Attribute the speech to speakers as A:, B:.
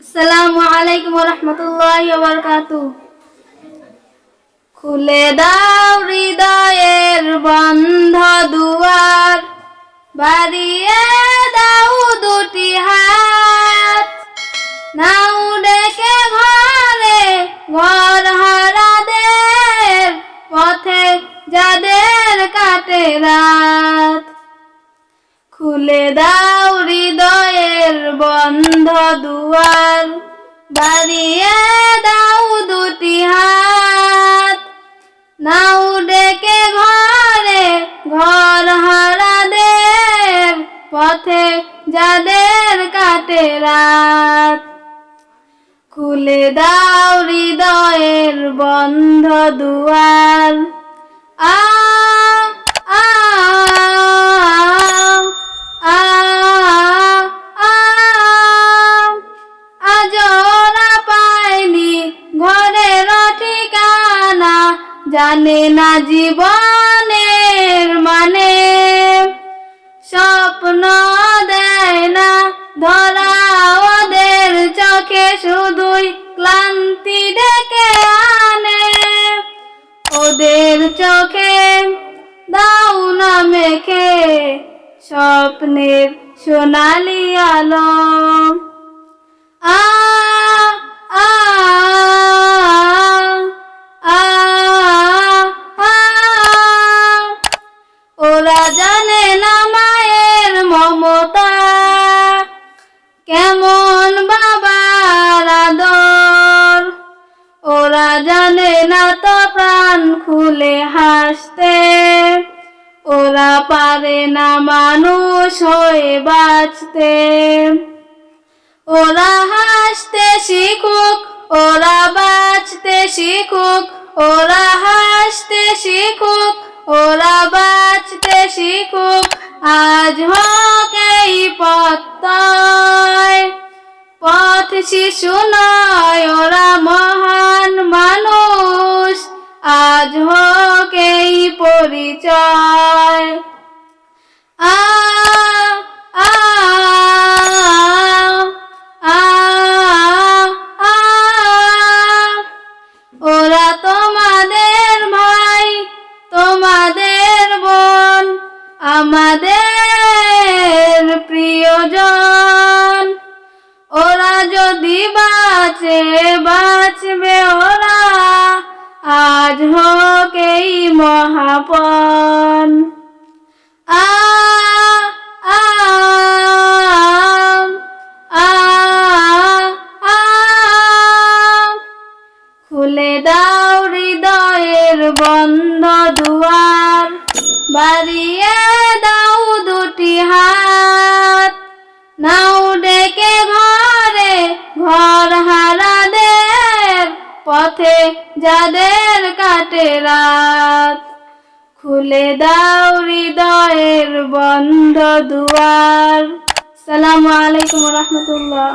A: আসসালামু আলাইকুম ওয়া রাহমাতুল্লাহি ওয়া বারাকাতুহু। খুলে দাও হৃদয়ের বন্ধ দুয়ার, বাড়িয়ে দাও দুটি হাত, নাও ডেকে ঘরে ঘর হারাদের, পথে যাদের কাটে রাত। খুলে দাও হৃদয়ের বন্ধ দুয়ার, বাড়িয়ে দাও দুটি হাত, নাও ডেকে ঘরে ঘর হারাদের, পথে যাদের কাটে রাত। খুলে দাও হৃদয়ের বন্ধ দুয়ার। জানে না জীবনের মানে, স্বপ্ন দেয় না ধরা ওদের চোখে, শুধুই ক্লান্তি ডেকে আনে। ওদের চোখে দাও না মেখে স্বপ্নের সোনালি আলো। ওরা জানে না মায়ের মমতা, কেমন বাবার আদর। ওরা জানে না তো প্রাণ খুলে হাসতে, ওরা পারে না মানুষ হয়ে বাঁচতে। ওরা হাসতে শিখুক, ওরা বাঁচতে শিখুক, ওরা হাসতে শিখুক, ওরা বাঁচতে শিখুক। আজ হোক এই পথটায় পথ শিশু নয়, ওরা মহান মানুষ। আজ হোক এই পরিচয়। ওরা তোমাদের ভাই, তোমাদের বোন, আমাদের প্রিয়জন। ওরা যদি বাঁচে বাঁচবে ওরা, আজ হোক এই মহাপণ। খুলে দাও হৃদয়ের বন্ধ দুয়ার, বাড়িয়ে দাও দুটি হাত, নাও ডেকে ঘরে ঘর হারাদের, পথে যাদের কাটে রাত। খুলে দাও হৃদয়ের বন্ধ দুয়ার। আসসালামু আলাইকুম ওয়া রাহমাতুল্লাহ।